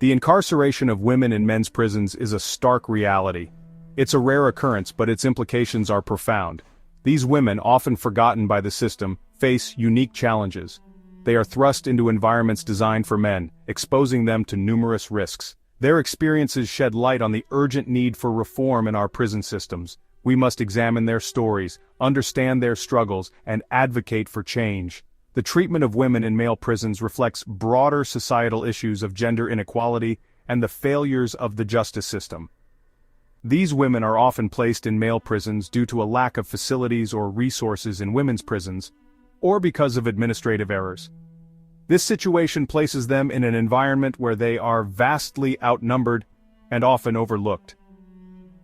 The incarceration of women in men's prisons is a stark reality. It's a rare occurrence, but its implications are profound. These women, often forgotten by the system, face unique challenges. They are thrust into environments designed for men, exposing them to numerous risks. Their experiences shed light on the urgent need for reform in our prison systems. We must examine their stories, understand their struggles, and advocate for change. The treatment of women in male prisons reflects broader societal issues of gender inequality and the failures of the justice system. These women are often placed in male prisons due to a lack of facilities or resources in women's prisons, or because of administrative errors. This situation places them in an environment where they are vastly outnumbered and often overlooked.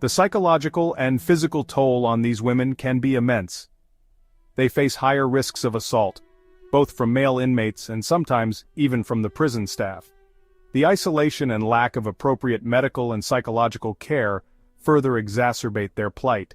The psychological and physical toll on these women can be immense. They face higher risks of assault, both from male inmates and sometimes even from the prison staff. The isolation and lack of appropriate medical and psychological care further exacerbate their plight.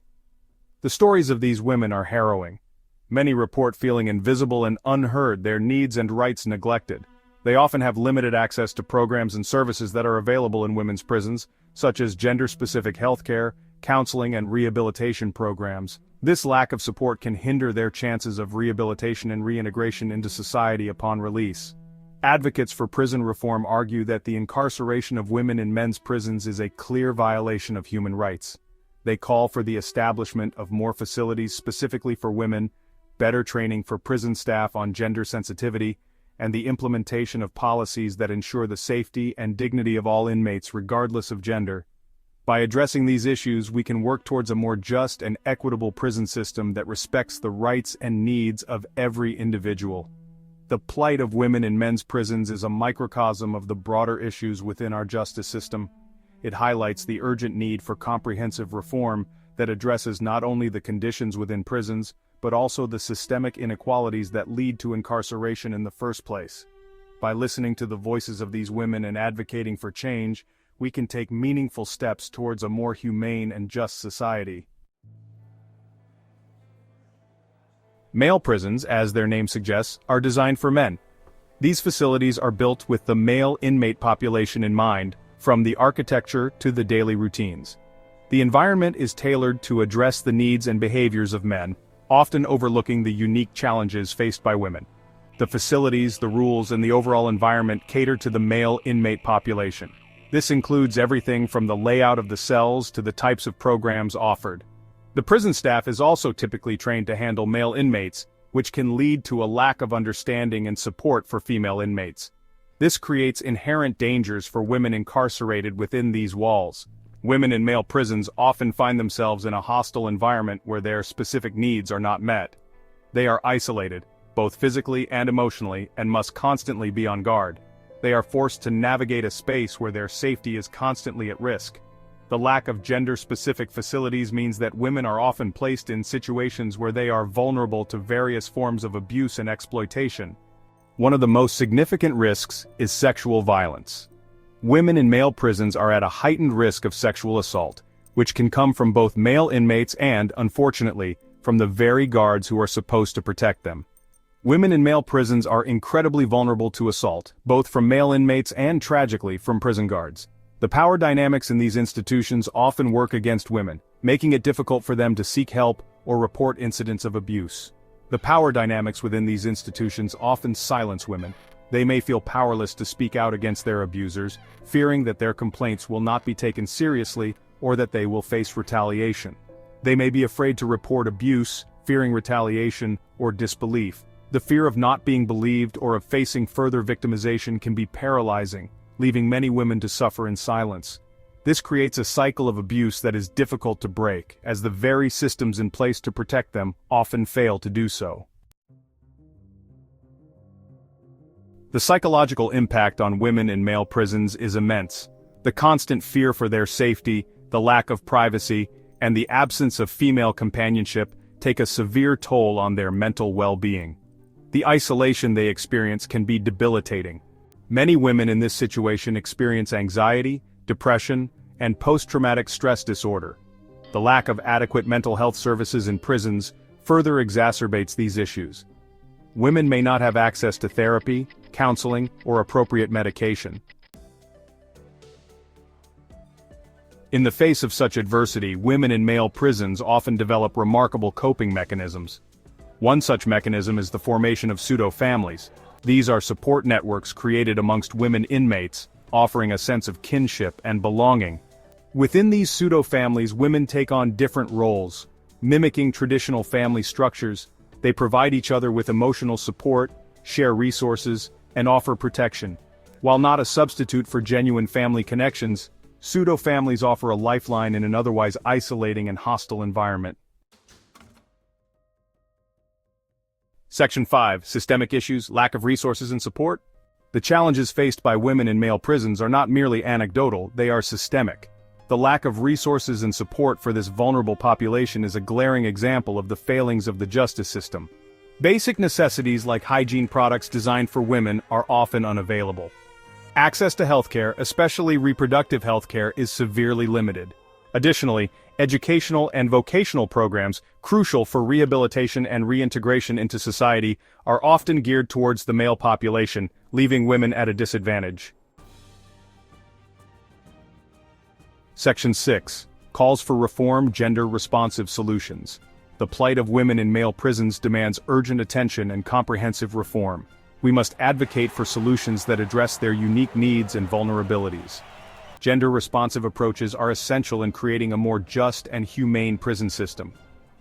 The stories of these women are harrowing. Many report feeling invisible and unheard, their needs and rights neglected. They often have limited access to programs and services that are available in women's prisons, such as gender-specific healthcare, counseling, and rehabilitation programs. This lack of support can hinder their chances of rehabilitation and reintegration into society upon release. Advocates for prison reform argue that the incarceration of women in men's prisons is a clear violation of human rights. They call for the establishment of more facilities specifically for women, better training for prison staff on gender sensitivity, and the implementation of policies that ensure the safety and dignity of all inmates regardless of gender. By addressing these issues, we can work towards a more just and equitable prison system that respects the rights and needs of every individual. The plight of women in men's prisons is a microcosm of the broader issues within our justice system. It highlights the urgent need for comprehensive reform that addresses not only the conditions within prisons, but also the systemic inequalities that lead to incarceration in the first place. By listening to the voices of these women and advocating for change, we can take meaningful steps towards a more humane and just society. Male prisons, as their name suggests, are designed for men. These facilities are built with the male inmate population in mind, from the architecture to the daily routines. The environment is tailored to address the needs and behaviors of men, often overlooking the unique challenges faced by women. The facilities, the rules, and the overall environment cater to the male inmate population. This includes everything from the layout of the cells to the types of programs offered. The prison staff is also typically trained to handle male inmates, which can lead to a lack of understanding and support for female inmates. This creates inherent dangers for women incarcerated within these walls. Women in male prisons often find themselves in a hostile environment where their specific needs are not met. They are isolated, both physically and emotionally, and must constantly be on guard. They are forced to navigate a space where their safety is constantly at risk. The lack of gender-specific facilities means that women are often placed in situations where they are vulnerable to various forms of abuse and exploitation. One of the most significant risks is sexual violence. Women in male prisons are at a heightened risk of sexual assault, which can come from both male inmates and, unfortunately, from the very guards who are supposed to protect them. Women in male prisons are incredibly vulnerable to assault, both from male inmates and, tragically, from prison guards. The power dynamics in these institutions often work against women, making it difficult for them to seek help or report incidents of abuse. The power dynamics within these institutions often silence women. They may feel powerless to speak out against their abusers, fearing that their complaints will not be taken seriously or that they will face retaliation. They may be afraid to report abuse, fearing retaliation or disbelief. The fear of not being believed or of facing further victimization can be paralyzing, leaving many women to suffer in silence. This creates a cycle of abuse that is difficult to break, as the very systems in place to protect them often fail to do so. The psychological impact on women in male prisons is immense. The constant fear for their safety, the lack of privacy, and the absence of female companionship take a severe toll on their mental well-being. The isolation they experience can be debilitating. Many women in this situation experience anxiety, depression, and post-traumatic stress disorder. The lack of adequate mental health services in prisons further exacerbates these issues. Women may not have access to therapy, counseling, or appropriate medication. In the face of such adversity, women in male prisons often develop remarkable coping mechanisms. One such mechanism is the formation of pseudo-families. These are support networks created amongst women inmates, offering a sense of kinship and belonging. Within these pseudo-families, women take on different roles. Mimicking traditional family structures, they provide each other with emotional support, share resources, and offer protection. While not a substitute for genuine family connections, pseudo-families offer a lifeline in an otherwise isolating and hostile environment. Section 5. Systemic issues, lack of resources and support. The challenges faced by women in male prisons are not merely anecdotal, they are systemic. The lack of resources and support for this vulnerable population is a glaring example of the failings of the justice system. Basic necessities like hygiene products designed for women are often unavailable. Access to healthcare, especially reproductive healthcare, is severely limited. Additionally, educational and vocational programs, crucial for rehabilitation and reintegration into society, are often geared towards the male population, leaving women at a disadvantage. Section 6. Calls for reform, gender-responsive solutions. The plight of women in male prisons demands urgent attention and comprehensive reform. We must advocate for solutions that address their unique needs and vulnerabilities. Gender-responsive approaches are essential in creating a more just and humane prison system.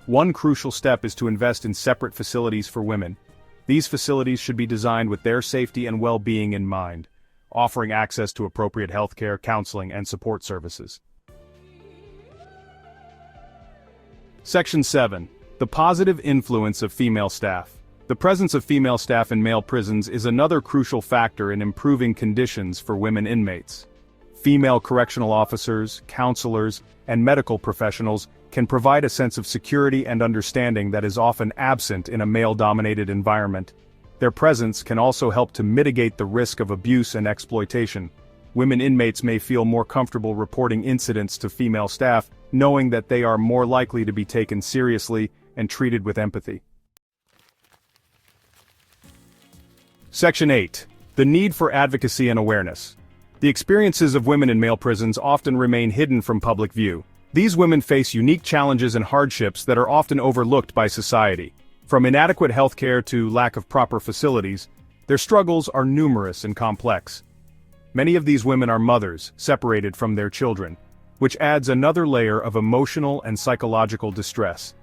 One crucial step is to invest in separate facilities for women. These facilities should be designed with their safety and well-being in mind, offering access to appropriate healthcare, counseling, and support services. Section 7. The positive influence of female staff. The presence of female staff in male prisons is another crucial factor in improving conditions for women inmates. Female correctional officers, counselors, and medical professionals can provide a sense of security and understanding that is often absent in a male-dominated environment. Their presence can also help to mitigate the risk of abuse and exploitation. Women inmates may feel more comfortable reporting incidents to female staff, knowing that they are more likely to be taken seriously and treated with empathy. Section 8. The need for advocacy and awareness. The experiences of women in male prisons often remain hidden from public view. These women face unique challenges and hardships that are often overlooked by society. From inadequate healthcare to lack of proper facilities, their struggles are numerous and complex. Many of these women are mothers, separated from their children, which adds another layer of emotional and psychological distress.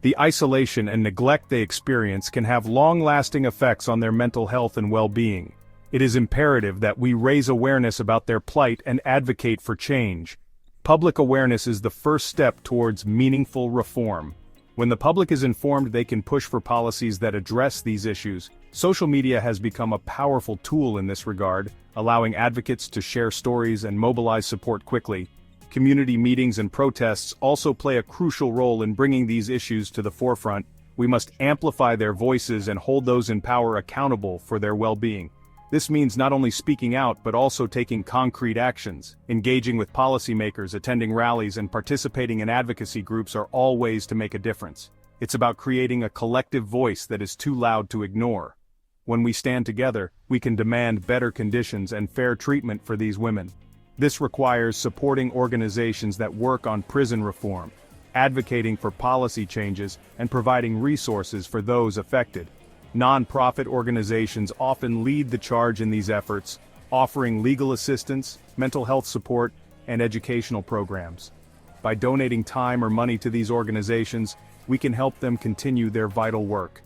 The isolation and neglect they experience can have long-lasting effects on their mental health and well-being. It is imperative that we raise awareness about their plight and advocate for change. Public awareness is the first step towards meaningful reform. When the public is informed, they can push for policies that address these issues. Social media has become a powerful tool in this regard, allowing advocates to share stories and mobilize support quickly. Community meetings and protests also play a crucial role in bringing these issues to the forefront. We must amplify their voices and hold those in power accountable for their well-being. This means not only speaking out but also taking concrete actions. Engaging with policymakers, attending rallies, and participating in advocacy groups are all ways to make a difference. It's about creating a collective voice that is too loud to ignore. When we stand together, we can demand better conditions and fair treatment for these women. This requires supporting organizations that work on prison reform, advocating for policy changes, and providing resources for those affected. Non-profit organizations often lead the charge in these efforts, offering legal assistance, mental health support, and educational programs. By donating time or money to these organizations, we can help them continue their vital work.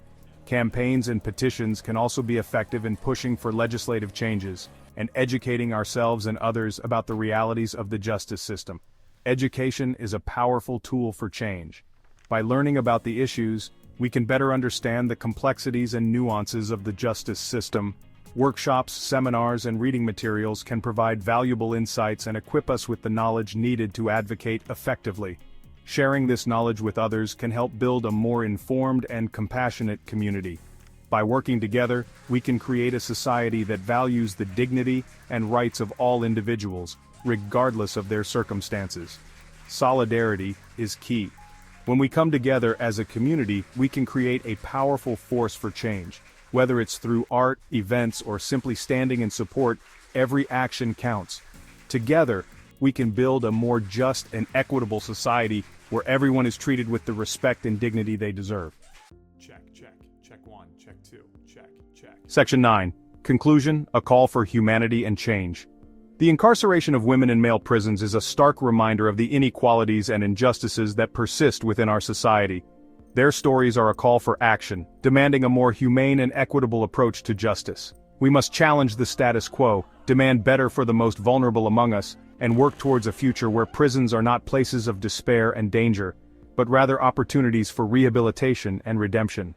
Campaigns and petitions can also be effective in pushing for legislative changes and educating ourselves and others about the realities of the justice system. Education is a powerful tool for change. By learning about the issues, we can better understand the complexities and nuances of the justice system. Workshops, seminars, and reading materials can provide valuable insights and equip us with the knowledge needed to advocate effectively. Sharing this knowledge with others can help build a more informed and compassionate community. By working together, we can create a society that values the dignity and rights of all individuals, regardless of their circumstances. Solidarity is key. When we come together as a community, we can create a powerful force for change. Whether it's through art, events, or simply standing in support, every action counts. Together, we can build a more just and equitable society where everyone is treated with the respect and dignity they deserve. Check, check. Check 1, check 2, check, check. Section 9. Conclusion, a call for humanity and change. The incarceration of women in male prisons is a stark reminder of the inequalities and injustices that persist within our society. Their stories are a call for action, demanding a more humane and equitable approach to justice. We must challenge the status quo, demand better for the most vulnerable among us, and work towards a future where prisons are not places of despair and danger, but rather opportunities for rehabilitation and redemption.